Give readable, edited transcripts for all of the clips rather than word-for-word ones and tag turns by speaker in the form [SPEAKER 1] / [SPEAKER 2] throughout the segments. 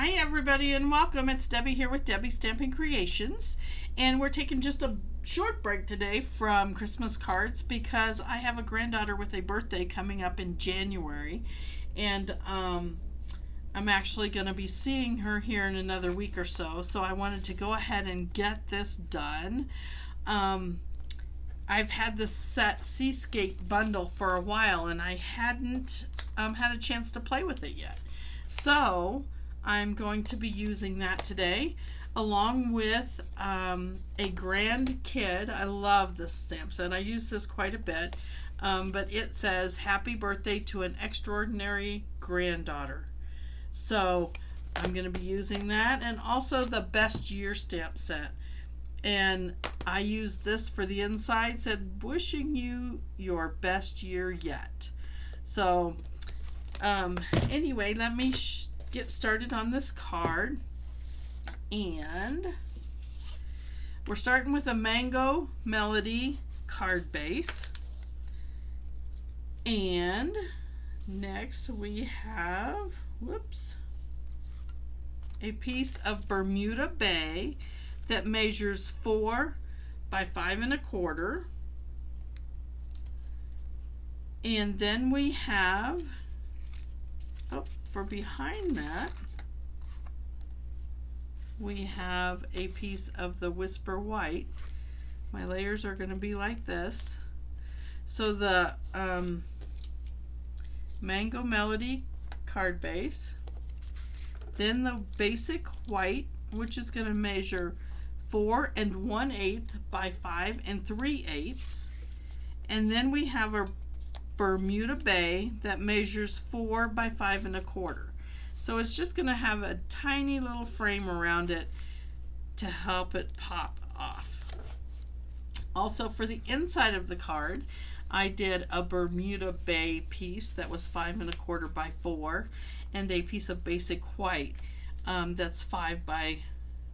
[SPEAKER 1] Hi everybody and welcome. It's Debbie here with Debbie Stamping Creations, and we're taking just a short break today from Christmas cards because I have a granddaughter with a birthday coming up in January, and I'm actually going to be seeing her here in another week or so, so I wanted to go ahead and get this done. I've had this set Seascape bundle for a while and I hadn't had a chance to play with it yet. So I'm going to be using that today along with a Grand Kid. I love this stamp set. I use this quite a bit, but it says happy birthday to an extraordinary granddaughter. So I'm going to be using that, and also the best year stamp set. And I used this for the inside, said wishing you your best year yet. So anyway, let me get started on this card, and we're starting with a Mango Melody card base, and next we have a piece of Bermuda Bay that measures 4 by 5 1/4, and then we have for behind that, we have a piece of the Whisper White. My layers are going to be like this. So the Mango Melody card base, then the basic white, which is going to measure 4 1/8 by 5 3/8, and then we have a Bermuda Bay that measures 4 by 5 1/4. So it's just going to have a tiny little frame around it to help it pop off. Also, for the inside of the card, I did a Bermuda Bay piece that was 5 1/4 by 4, and a piece of basic white that's 5 by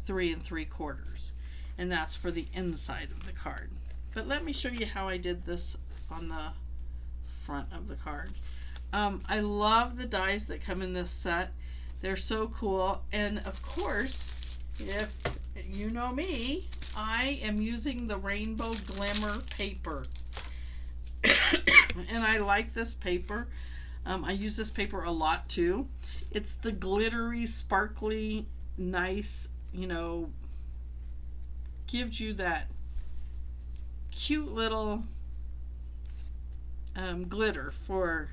[SPEAKER 1] 3 3/4, and that's for the inside of the card. But let me show you how I did this on the front of the card. I love the dies that come in this set. They're so cool, and of course, if you know me, I am using the Rainbow Glimmer paper. And I like this paper. I use this paper a lot too. It's the glittery, sparkly, nice, gives you that cute little glitter for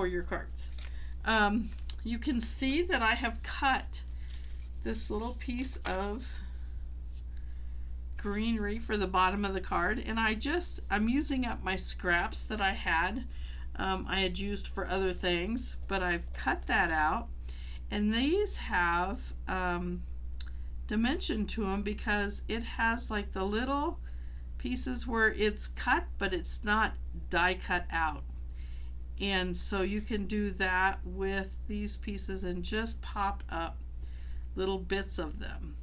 [SPEAKER 1] your cards. You can see that I have cut this little piece of greenery for the bottom of the card, and I'm using up my scraps that I had used for other things, but I've cut that out, and these have dimension to them because it has like the little pieces where it's cut but it's not die cut out, and so you can do that with these pieces and just pop up little bits of them.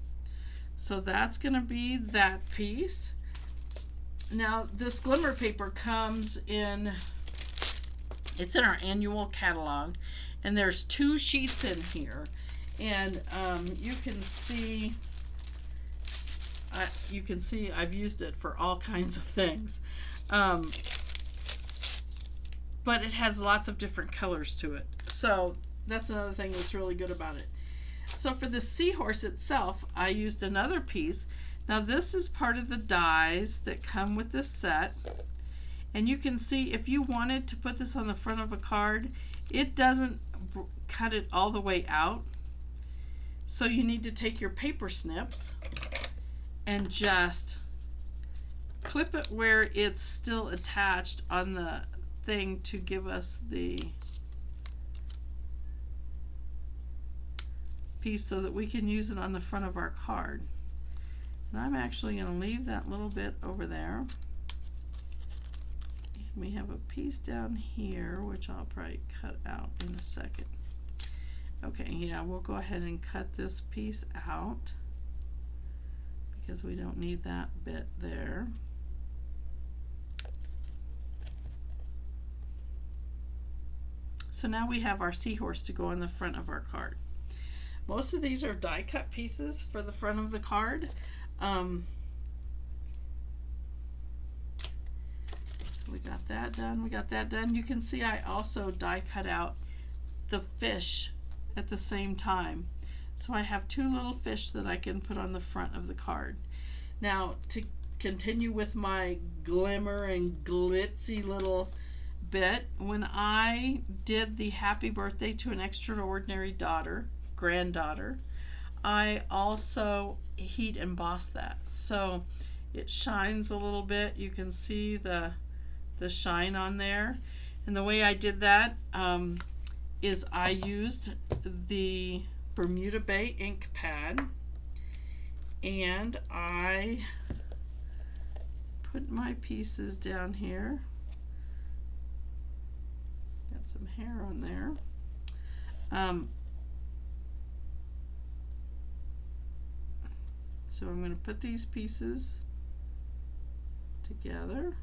[SPEAKER 1] So that's going to be that piece. Now this glimmer paper comes in, it's in our annual catalog, and there's 2 sheets in here, and you can see I've used it for all kinds of things, but it has lots of different colors to it, so that's another thing that's really good about it. So for the seahorse itself, I used another piece. Now this is part of the dies that come with this set, and you can see if you wanted to put this on the front of a card, it doesn't cut it all the way out, so you need to take your paper snips and just clip it where it's still attached on the thing to give us the piece so that we can use it on the front of our card. And I'm actually going to leave that little bit over there. And we have a piece down here which I'll probably cut out in a second. Okay, yeah, we'll go ahead and cut this piece out because we don't need that bit there. So now we have our seahorse to go in the front of our card. Most of these are die cut pieces for the front of the card. So we got that done. You can see I also die cut out the fish at the same time. So I have two little fish that I can put on the front of the card. Now to continue with my glimmer and glitzy little bit, when I did the happy birthday to an extraordinary granddaughter, I also heat embossed that. So it shines a little bit. You can see the shine on there. And the way I did that is I used the Bermuda Bay ink pad, and I put my pieces down here. Got some hair on there. So I'm going to put these pieces together.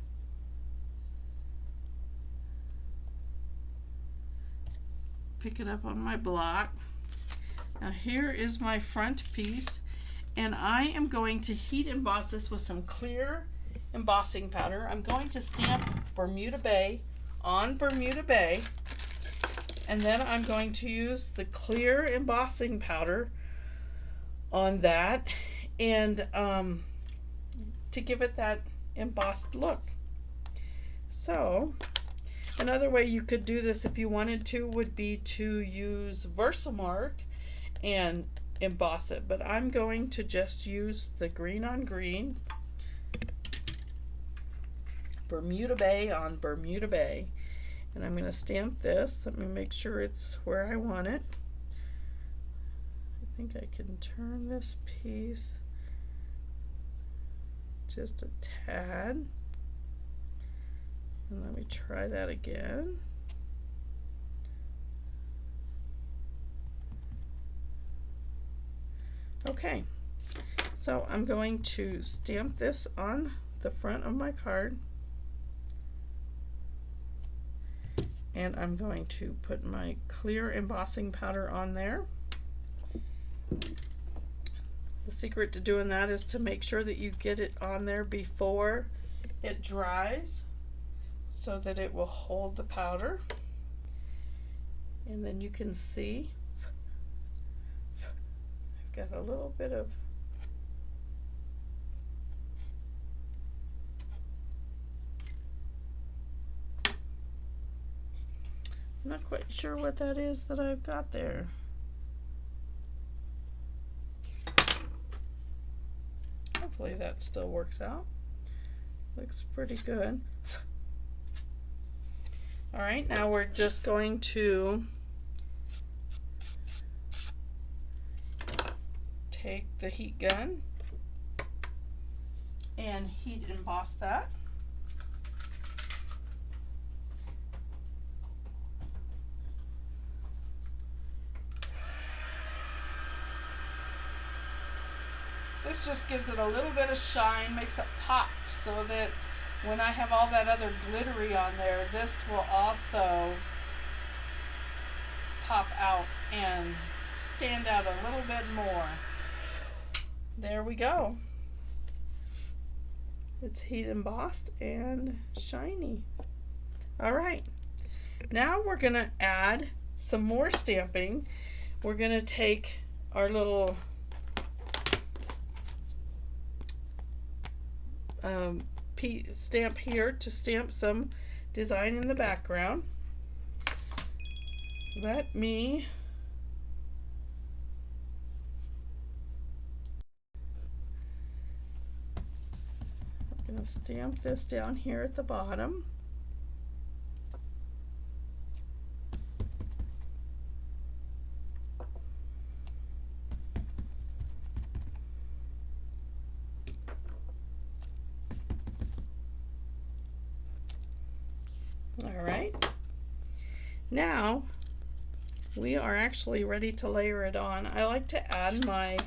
[SPEAKER 1] Pick it up on my block. Now here is my front piece, and I am going to heat emboss this with some clear embossing powder. I'm going to stamp Bermuda Bay on Bermuda Bay, and then I'm going to use the clear embossing powder on that, and to give it that embossed look. So another way you could do this if you wanted to would be to use Versamark and emboss it, but I'm going to just use the green on green, Bermuda Bay on Bermuda Bay, and I'm going to stamp this. Let me make sure it's where I want it. I think I can turn this piece just a tad. And let me try that again. Okay, so I'm going to stamp this on the front of my card, and I'm going to put my clear embossing powder on there. The secret to doing that is to make sure that you get it on there before it dries, so that it will hold the powder. And then you can see I've got a little bit of I'm not quite sure what that is that I've got there. Hopefully that still works out. Looks pretty good. All right, now we're just going to take the heat gun and heat emboss that. This just gives it a little bit of shine, makes it pop, so that when I have all that other glittery on there, this will also pop out and stand out a little bit more. There we go. It's heat embossed and shiny. All right, now we're gonna add some more stamping. We're gonna take our little stamp here to stamp some design in the background. I'm going to stamp this down here at the bottom. All right, now we are actually ready to layer it on. I like to add my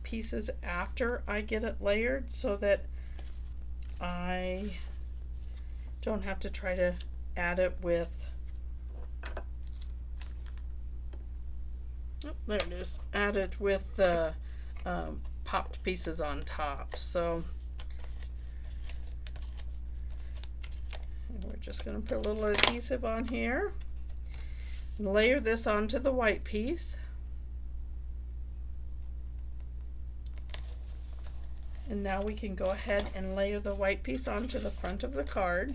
[SPEAKER 1] pieces after I get it layered so that I don't have to try to add it with, oh, there it is, add it with the popped pieces on top. So we're just going to put a little adhesive on here and layer this onto the white piece. And now we can go ahead and layer the white piece onto the front of the card.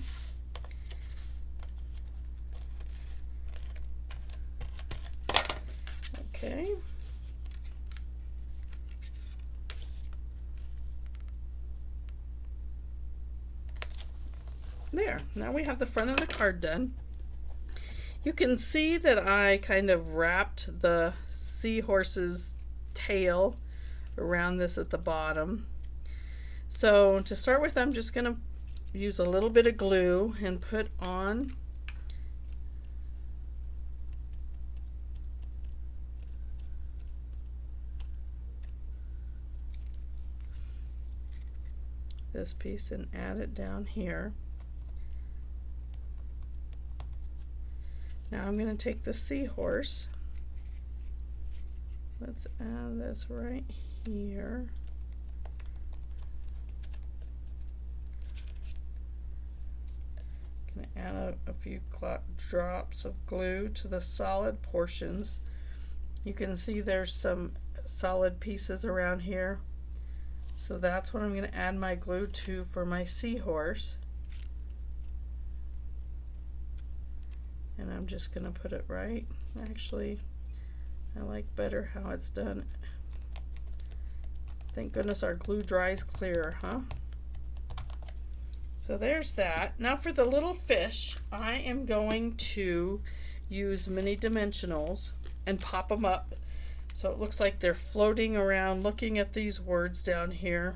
[SPEAKER 1] Okay. There, now we have the front of the card done. You can see that I kind of wrapped the seahorse's tail around this at the bottom. So to start with, I'm just going to use a little bit of glue and put on this piece and add it down here. Now I'm going to take the seahorse. Let's add this right here. Going to add a few drops of glue to the solid portions. You can see there's some solid pieces around here. So that's what I'm going to add my glue to for my seahorse. And I'm just going to put it right. Actually, I like better how it's done. Thank goodness our glue dries clear, huh? So there's that. Now for the little fish, I am going to use mini dimensionals and pop them up so it looks like they're floating around looking at these words down here.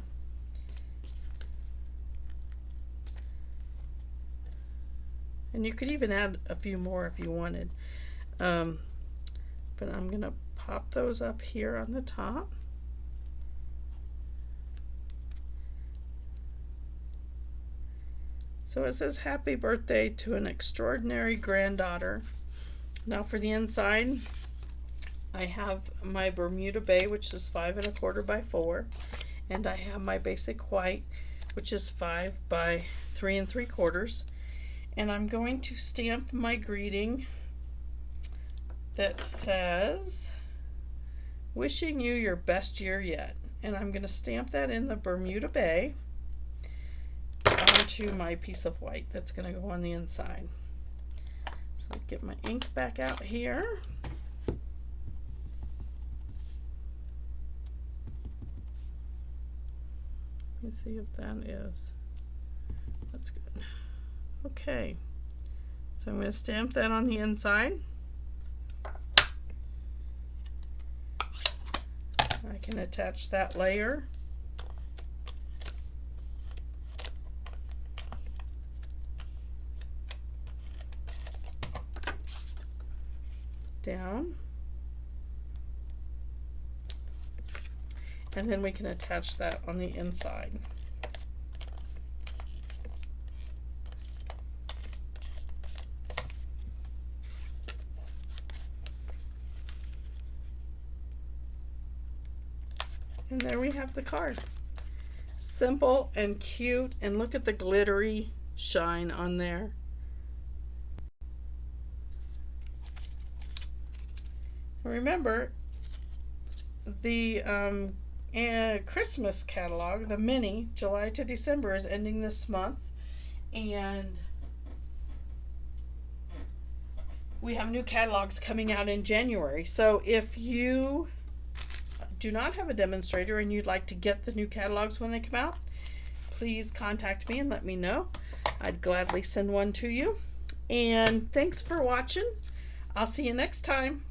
[SPEAKER 1] And you could even add a few more if you wanted. But I'm going to pop those up here on the top. So it says happy birthday to an extraordinary granddaughter. Now for the inside, I have my Bermuda Bay, which is 5 1/4 by 4, and I have my basic white, which is 5 by 3 3/4. And I'm going to stamp my greeting that says, wishing you your best year yet. And I'm going to stamp that in the Bermuda Bay onto my piece of white that's going to go on the inside. So get my ink back out here. Let me see if that is, that's good. Okay, so I'm going to stamp that on the inside. I can attach that layer. Down. And then we can attach that on the inside. And there we have the card. Simple and cute, and look at the glittery shine on there. Remember, the Christmas catalog, the mini, July to December, is ending this month, and we have new catalogs coming out in January. So if you do not have a demonstrator and you'd like to get the new catalogs when they come out, please contact me and let me know. I'd gladly send one to you. And thanks for watching. I'll see you next time.